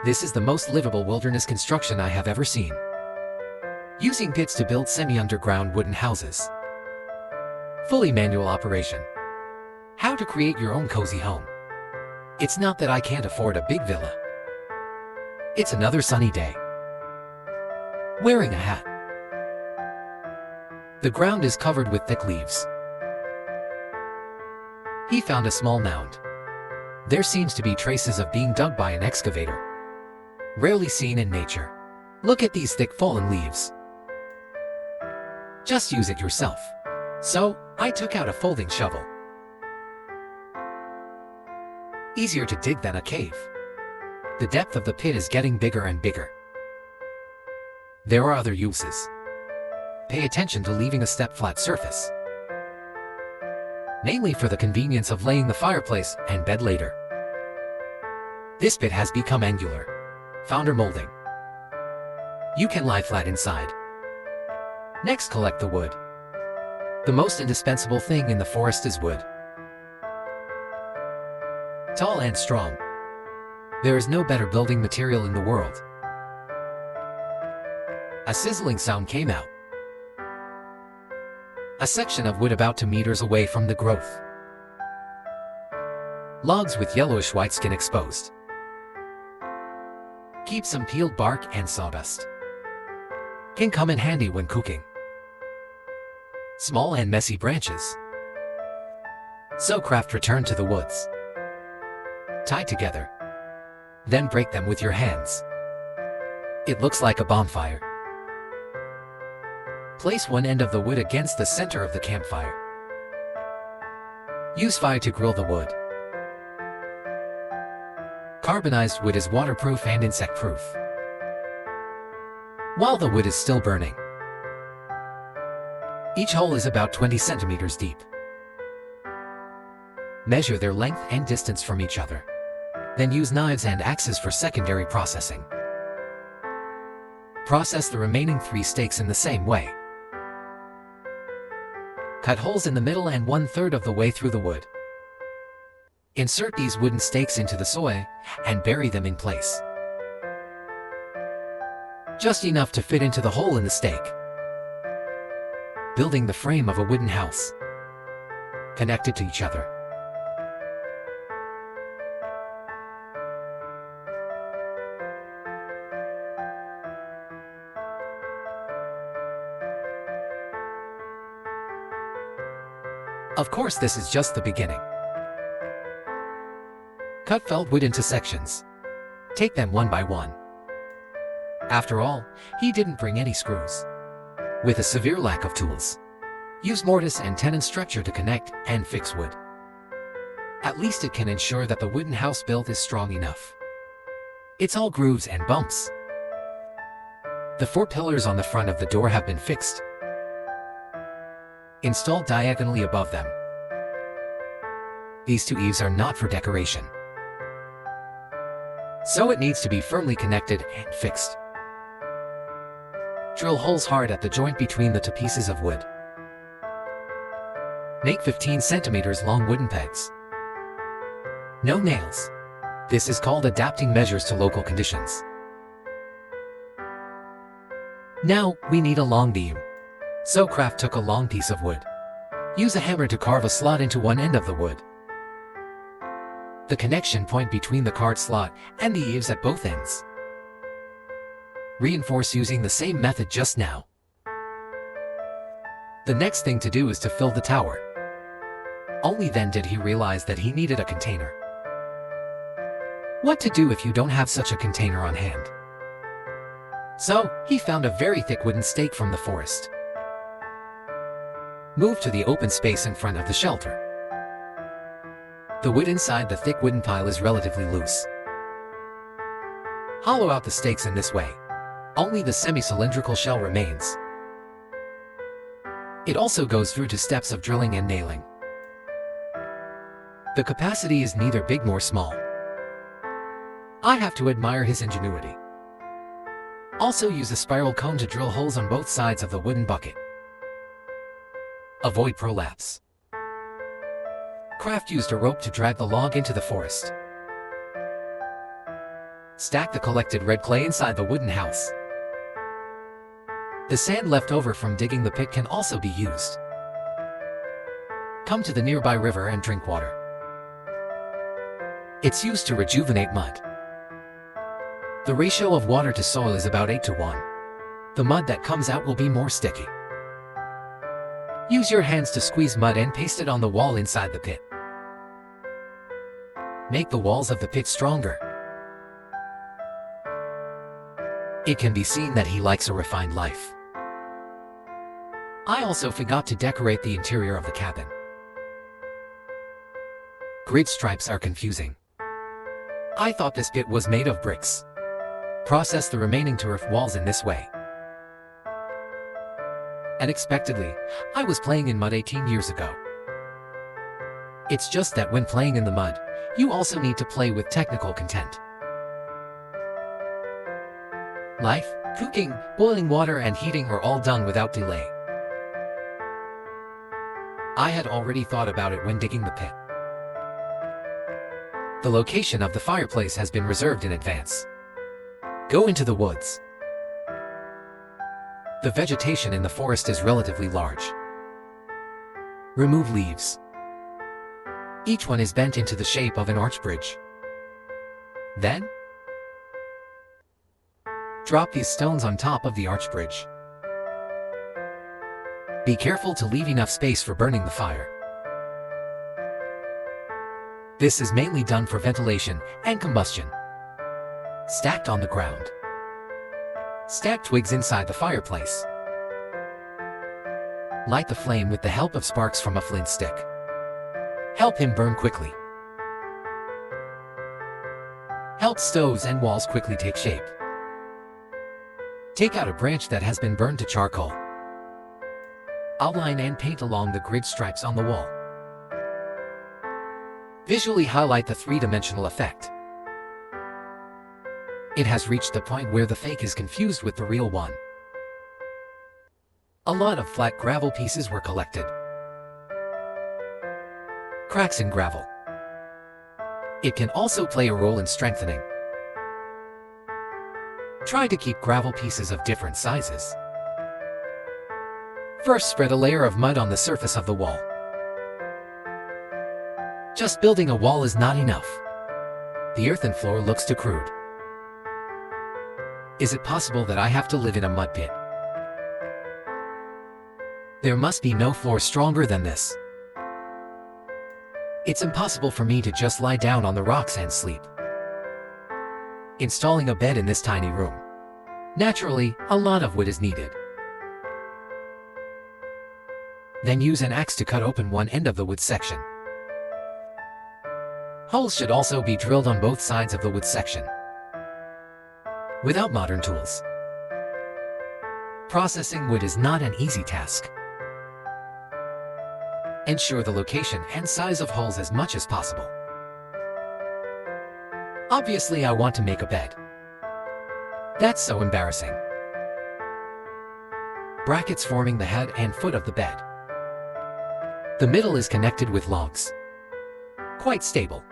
This is the most livable wilderness construction I have ever seen. Using pits to build semi-underground wooden houses. Fully manual operation. How to create your own cozy home. It's not that I can't afford a big villa. It's another sunny day. Wearing a hat. The ground is covered with thick leaves. He found a small mound. There seems to be traces of being dug by an excavator. Rarely seen in nature. Look at these thick fallen leaves. Just use it yourself. So, I took out a folding shovel. Easier to dig than a cave. The depth of the pit is getting bigger and bigger. There are other uses. Pay attention to leaving a step-flat surface. Mainly for the convenience of laying the fireplace and bed later. This pit has become angular. Founder molding. You can lie flat inside. Next, collect the wood. The most indispensable thing in the forest is wood. Tall and strong. There is no better building material in the world. A sizzling sound came out. A section of wood about 2 meters away from the growth. Logs with yellowish white skin exposed. Keep some peeled bark and sawdust. Can come in handy when cooking. Small and messy branches. So Craft returned to the woods. Tie together. Then break them with your hands. It looks like a bonfire. Place one end of the wood against the center of the campfire. Use fire to grill the wood. Carbonized wood is waterproof and insect-proof. While the wood is still burning. Each hole is about 20 centimeters deep. Measure their length and distance from each other. Then use knives and axes for secondary processing. Process the remaining 3 stakes in the same way. Cut holes in the middle and 1/3 of the way through the wood. Insert these wooden stakes into the soil and bury them in place. Just enough to fit into the hole in the stake. Building the frame of a wooden house. Connected to each other. Of course, this is just the beginning. Cut felled wood into sections. Take them one by one. After all, he didn't bring any screws. With a severe lack of tools. Use mortise and tenon structure to connect and fix wood. At least it can ensure that the wooden house built is strong enough. It's all grooves and bumps. The 4 pillars on the front of the door have been fixed. Installed diagonally above them. These 2 eaves are not for decoration. So it needs to be firmly connected and fixed. Drill holes hard at the joint between the 2 pieces of wood. Make 15 centimeters long wooden pegs. No nails. This is called adapting measures to local conditions. Now, we need a long beam. So Craft took a long piece of wood. Use a hammer to carve a slot into one end of the wood. The connection point between the carved slot and the eaves at both ends. Reinforce using the same method just now. The next thing to do is to fill the tower. Only then did he realize that he needed a container. What to do if you don't have such a container on hand? So, he found a very thick wooden stake from the forest. Move to the open space in front of the shelter. The wood inside the thick wooden pile is relatively loose. Hollow out the stakes in this way. Only the semi-cylindrical shell remains. It also goes through 2 steps of drilling and nailing. The capacity is neither big nor small. I have to admire his ingenuity. Also use a spiral cone to drill holes on both sides of the wooden bucket. Avoid prolapse. Craft used a rope to drag the log into the forest. Stack the collected red clay inside the wooden house. The sand left over from digging the pit can also be used. Come to the nearby river and drink water. It's used to rejuvenate mud. The ratio of water to soil is about 8:1. The mud that comes out will be more sticky. Use your hands to squeeze mud and paste it on the wall inside the pit. Make the walls of the pit stronger. It can be seen that he likes a refined life. I also forgot to decorate the interior of the cabin. Grid stripes are confusing. I thought this pit was made of bricks. Process the remaining turf walls in this way. Unexpectedly, I was playing in mud 18 years ago. It's just that when playing in the mud, you also need to play with technical content. Life, cooking, boiling water and heating are all done without delay. I had already thought about it when digging the pit. The location of the fireplace has been reserved in advance. Go into the woods. The vegetation in the forest is relatively large. Remove leaves. Each one is bent into the shape of an arch bridge. Then, drop these stones on top of the arch bridge. Be careful to leave enough space for burning the fire. This is mainly done for ventilation and combustion. Stacked on the ground. Stack twigs inside the fireplace. Light the flame with the help of sparks from a flint stick. Help him burn quickly. Help stoves and walls quickly take shape. Take out a branch that has been burned to charcoal. Outline and paint along the grid stripes on the wall. Visually highlight the three-dimensional effect. It has reached the point where the fake is confused with the real one. A lot of flat gravel pieces were collected. Cracks in gravel. It can also play a role in strengthening. Try to keep gravel pieces of different sizes. First, spread a layer of mud on the surface of the wall. Just building a wall is not enough. The earthen floor looks too crude. Is it possible that I have to live in a mud pit? There must be no floor stronger than this. It's impossible for me to just lie down on the rocks and sleep. Installing a bed in this tiny room. Naturally, a lot of wood is needed. Then use an axe to cut open one end of the wood section. Holes should also be drilled on both sides of the wood section. Without modern tools, processing wood is not an easy task. Ensure the location and size of holes as much as possible. Obviously, I want to make a bed. That's so embarrassing. Brackets forming the head and foot of the bed. The middle is connected with logs. Quite stable.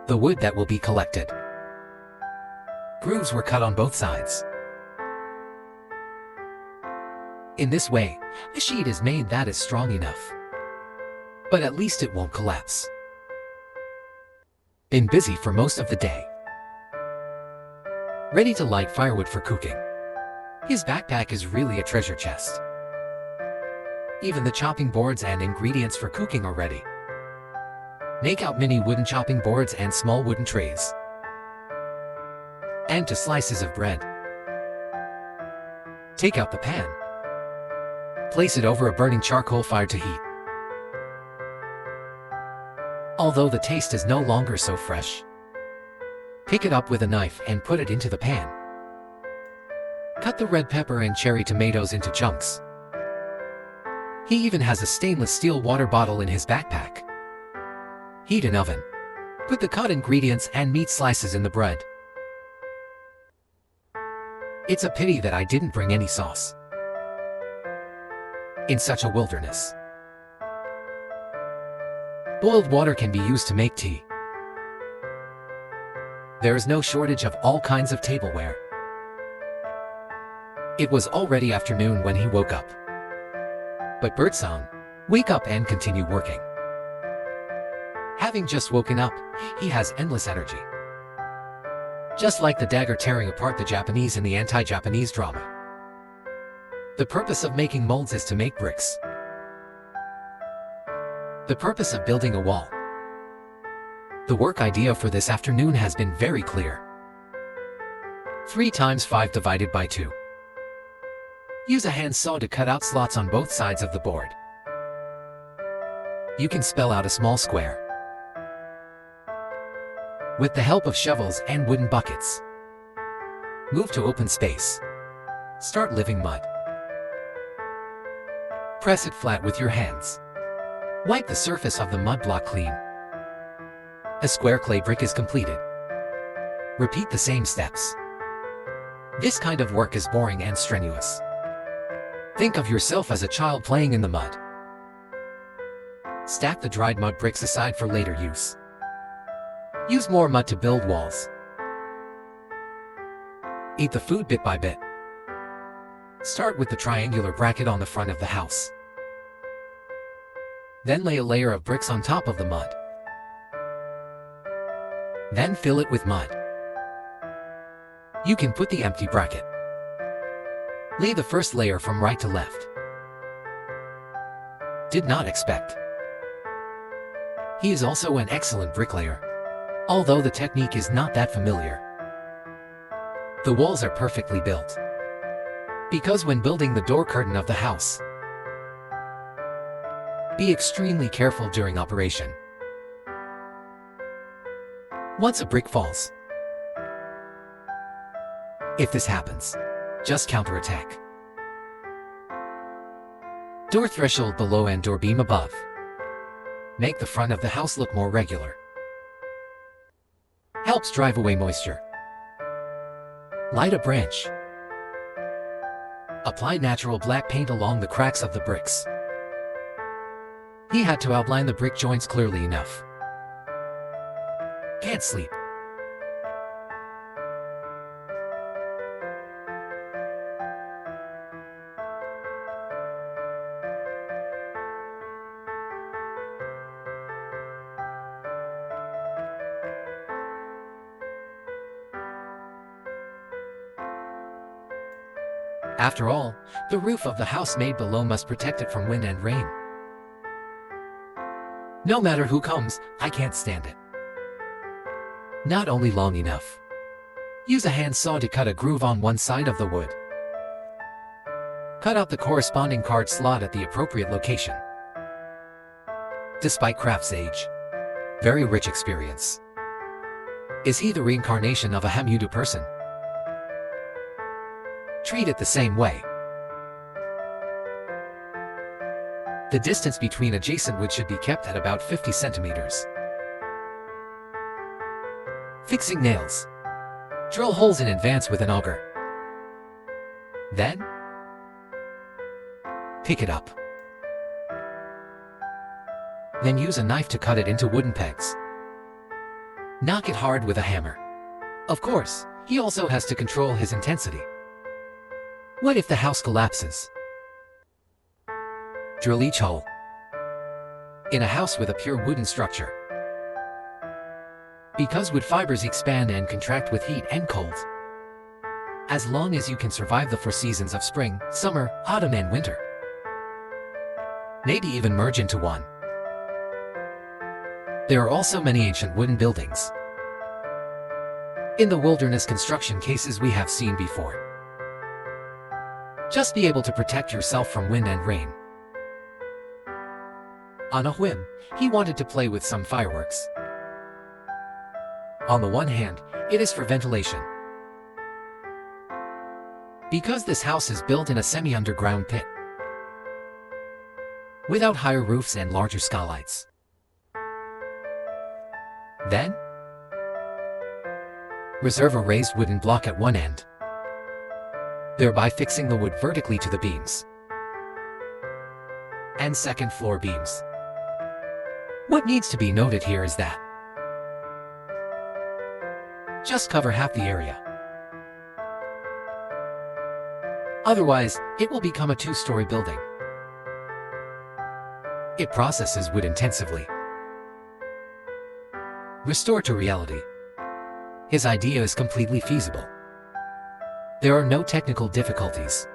The wood that will be collected. Grooves were cut on both sides. In this way, a sheet is made that is strong enough. But at least it won't collapse. Been busy for most of the day. Ready to light firewood for cooking. His backpack is really a treasure chest. Even the chopping boards and ingredients for cooking are ready. Make out mini wooden chopping boards and small wooden trays. And 2 slices of bread. Take out the pan. Place it over a burning charcoal fire to heat. Although the taste is no longer so fresh, pick it up with a knife and put it into the pan. Cut the red pepper and cherry tomatoes into chunks. He even has a stainless steel water bottle in his backpack. Heat an oven. Put the cut ingredients and meat slices in the bread. It's a pity that I didn't bring any sauce. In such a wilderness. Boiled water can be used to make tea. There is no shortage of all kinds of tableware. It was already afternoon when he woke up. But Birdsong, wake up and continue working. Having just woken up, he has endless energy. Just like the dagger tearing apart the Japanese in the anti-Japanese drama. The purpose of making molds is to make bricks. The purpose of building a wall. The work idea for this afternoon has been very clear. 3 times 5 divided by 2. Use a handsaw to cut out slots on both sides of the board. You can spell out a small square. With the help of shovels and wooden buckets. Move to open space. Start living mud. Press it flat with your hands. Wipe the surface of the mud block clean. A square clay brick is completed. Repeat the same steps. This kind of work is boring and strenuous. Think of yourself as a child playing in the mud. Stack the dried mud bricks aside for later use. Use more mud to build walls. Eat the food bit by bit. Start with the triangular bracket on the front of the house. Then lay a layer of bricks on top of the mud. Then fill it with mud. You can put the empty bracket. Lay the first layer from right to left. Did not expect. He is also an excellent bricklayer, although the technique is not that familiar. The walls are perfectly built. Because when building the door curtain of the house, be extremely careful during operation. Once a brick falls, if this happens, just counterattack. Door threshold below and door beam above. Make the front of the house look more regular. Helps drive away moisture. Light a branch. Apply natural black paint along the cracks of the bricks. He had to outline the brick joints clearly enough. Can't sleep. After all, the roof of the house made below must protect it from wind and rain. No matter who comes, I can't stand it. Not only long enough. Use a handsaw to cut a groove on one side of the wood. Cut out the corresponding card slot at the appropriate location. Despite Craft's age, very rich experience. Is he the reincarnation of a Hamudu person? Treat it the same way. The distance between adjacent wood should be kept at about 50 centimeters. Fixing nails. Drill holes in advance with an auger. Then, pick it up. Then use a knife to cut it into wooden pegs. Knock it hard with a hammer. Of course, he also has to control his intensity. What if the house collapses? Drill each hole. In a house with a pure wooden structure. Because wood fibers expand and contract with heat and cold. As long as you can survive the 4 seasons of spring, summer, autumn and winter. Maybe even merge into one. There are also many ancient wooden buildings. In the wilderness construction cases we have seen before. Just be able to protect yourself from wind and rain. On a whim, he wanted to play with some fireworks. On the one hand, it is for ventilation. Because this house is built in a semi-underground pit. Without higher roofs and larger skylights. Then, reserve a raised wooden block at one end, thereby fixing the wood vertically to the beams and second floor beams. What needs to be noted here is that Just cover half the area. Otherwise, it will become a two-story building. It processes wood intensively. Restore to reality. His idea is completely feasible. There are no technical difficulties.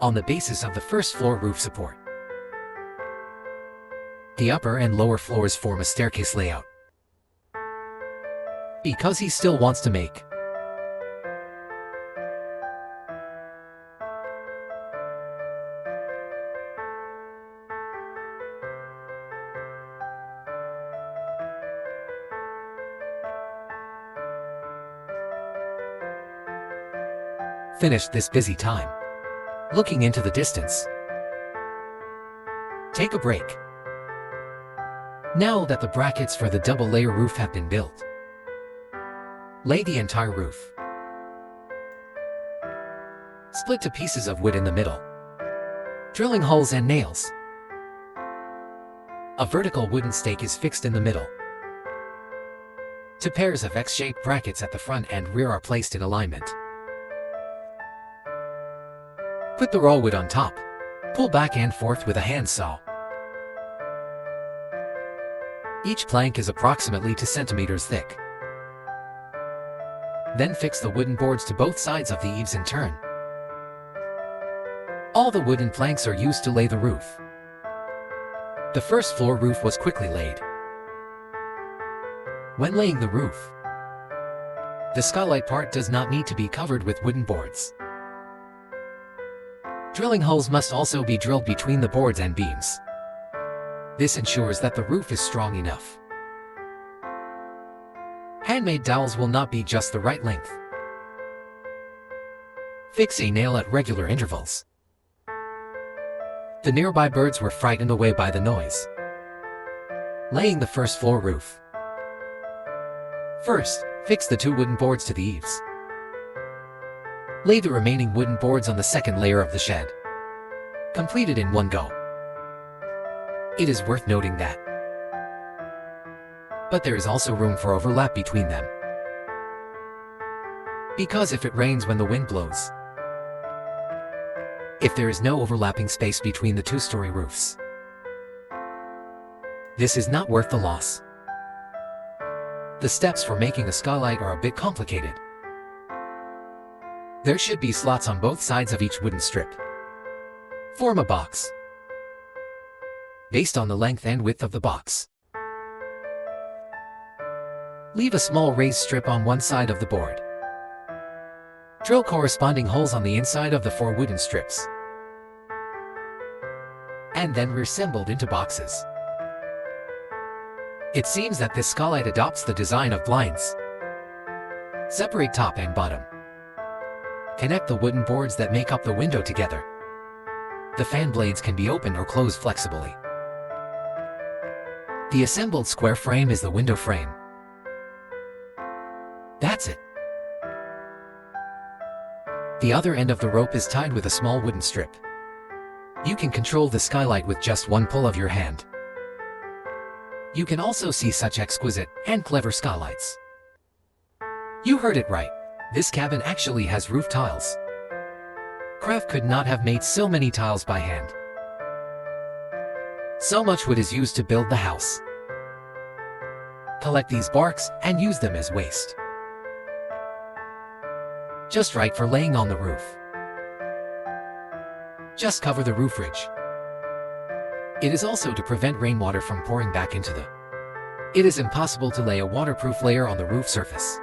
On the basis of the first floor roof support, the upper and lower floors form a staircase layout. Because he still wants to make finished this busy time, looking into the distance. Take a break. Now that the brackets for the double-layer roof have been built, lay the entire roof. Split to pieces of wood in the middle, drilling holes and nails. A vertical wooden stake is fixed in the middle. Two pairs of X-shaped brackets at the front and rear are placed in alignment. Put the raw wood on top. Pull back and forth with a handsaw. Each plank is approximately 2 centimeters thick. Then fix the wooden boards to both sides of the eaves in turn. All the wooden planks are used to lay the roof. The first floor roof was quickly laid. When laying the roof, the skylight part does not need to be covered with wooden boards. Drilling holes must also be drilled between the boards and beams. This ensures that the roof is strong enough. Handmade dowels will not be just the right length. Fix a nail at regular intervals. The nearby birds were frightened away by the noise. Laying the first floor roof. First, fix the 2 wooden boards to the eaves. Lay the remaining wooden boards on the second layer of the shed. Completed in one go. It is worth noting that. But there is also room for overlap between them. Because if it rains when the wind blows, if there is no overlapping space between the 2-story roofs, this is not worth the loss. The steps for making a skylight are a bit complicated. There should be slots on both sides of each wooden strip. Form a box based on the length and width of the box. Leave a small raised strip on one side of the board. Drill corresponding holes on the inside of the 4 wooden strips, and then reassembled into boxes. It seems that this skylight adopts the design of blinds. Separate top and bottom. Connect the wooden boards that make up the window together. The fan blades can be opened or closed flexibly. The assembled square frame is the window frame. That's it. The other end of the rope is tied with a small wooden strip. You can control the skylight with just one pull of your hand. You can also see such exquisite and clever skylights. You heard it right. This cabin actually has roof tiles. Craft could not have made so many tiles by hand. So much wood is used to build the house. Collect these barks and use them as waste. Just right for laying on the roof. Just cover the roof ridge. It is also to prevent rainwater from pouring back into the. It is impossible to lay a waterproof layer on the roof surface.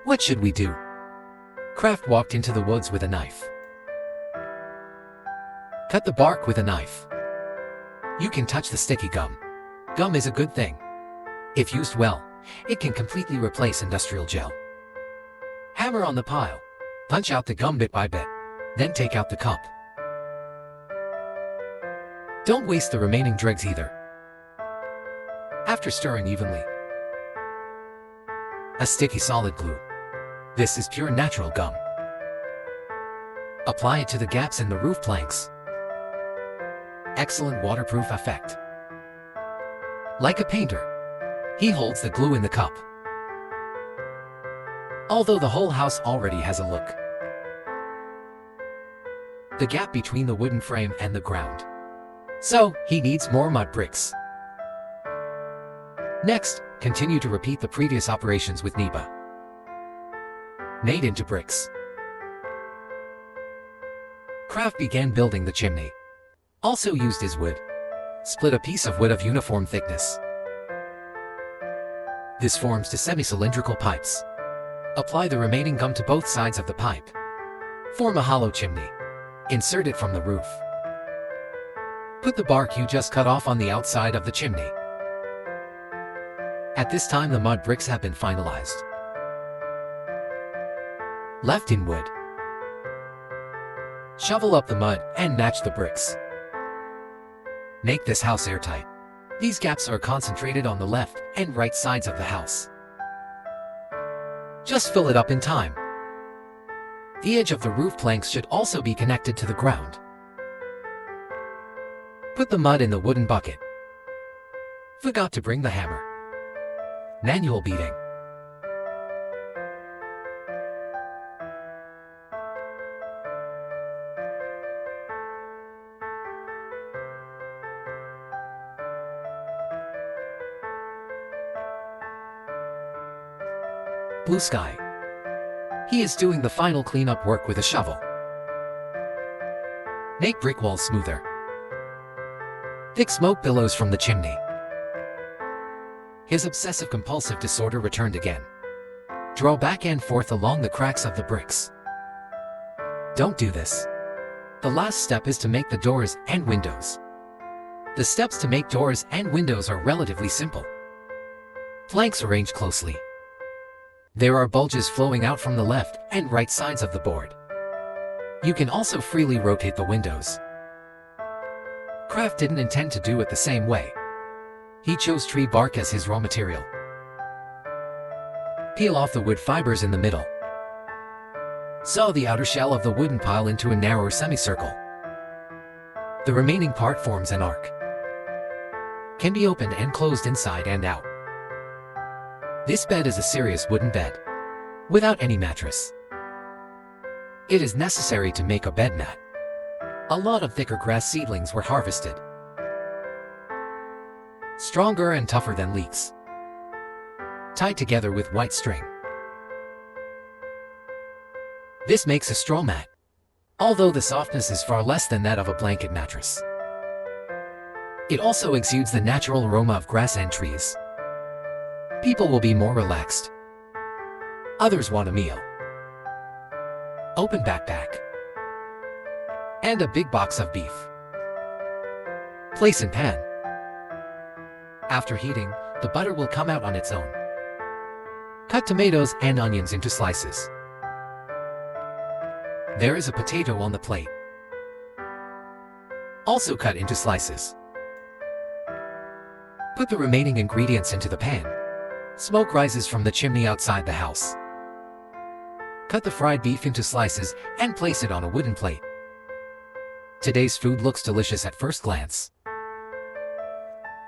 What should we do? Craft walked into the woods with a knife. Cut the bark with a knife. You can touch the sticky gum. Gum is a good thing. If used well, it can completely replace industrial gel. Hammer on the pile. Punch out the gum bit by bit. Then take out the cup. Don't waste the remaining dregs either. After stirring evenly, a sticky solid glue. This is pure natural gum. Apply it to the gaps in the roof planks. Excellent waterproof effect. Like a painter, He holds the glue in the cup. Although the whole house already has a look. The gap between the wooden frame and the ground. So, he needs more mud bricks. Next, continue to repeat the previous operations with Neba. Made into bricks. Craft began building the chimney. Also used his wood. Split a piece of wood of uniform thickness. This forms two semi-cylindrical pipes. Apply the remaining gum to both sides of the pipe. Form a hollow chimney. Insert it from the roof. Put the bark you just cut off on the outside of the chimney. At this time the mud bricks have been finalized. Left in wood. Shovel up the mud and match the bricks. Make this house airtight. These gaps are concentrated on the left and right sides of the house. Just fill it up in time. The edge of the roof planks should also be connected to the ground. Put the mud in the wooden bucket. Forgot to bring the hammer. Manual beating. Blue sky. He is doing the final cleanup work with a shovel. Make brick walls smoother. Thick smoke billows from the chimney. His obsessive-compulsive disorder returned again. Draw back and forth along the cracks of the bricks. Don't do this. The last step is to make the doors and windows. The steps to make doors and windows are relatively simple. Planks arranged closely. There are bulges flowing out from the left and right sides of the board. You can also freely rotate the windows. Craft didn't intend to do it the same way. He chose tree bark as his raw material. Peel off the wood fibers in the middle. Saw the outer shell of the wooden pile into a narrower semicircle. The remaining part forms an arc. Can be opened and closed inside and out. This bed is a serious wooden bed, without any mattress. It is necessary to make a bed mat. A lot of thicker grass seedlings were harvested. Stronger and tougher than leeks. Tied together with white string. This makes a straw mat, although the softness is far less than that of a blanket mattress. It also exudes the natural aroma of grass and trees. People will be more relaxed. Others want a meal. Open backpack. And a big box of beef. Place in pan. After heating, the butter will come out on its own. Cut tomatoes and onions into slices. There is a potato on the plate. Also cut into slices. Put the remaining ingredients into the pan. Smoke rises from the chimney outside the house. Cut the fried beef into slices and place it on a wooden plate. Today's food looks delicious at first glance.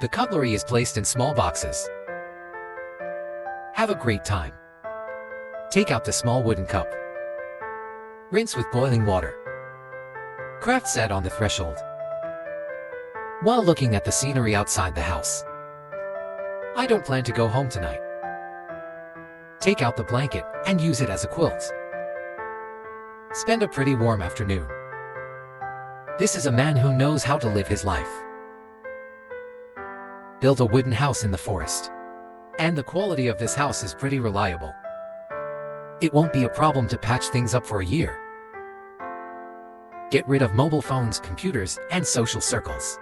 The cutlery is placed in small boxes. Have a great time. Take out the small wooden cup. Rinse with boiling water. Craft sat on the threshold, while looking at the scenery outside the house. I don't plan to go home tonight. Take out the blanket and use it as a quilt. Spend a pretty warm afternoon. This is a man who knows how to live his life. Build a wooden house in the forest. And the quality of this house is pretty reliable. It won't be a problem to patch things up for a year. Get rid of mobile phones, computers, and social circles.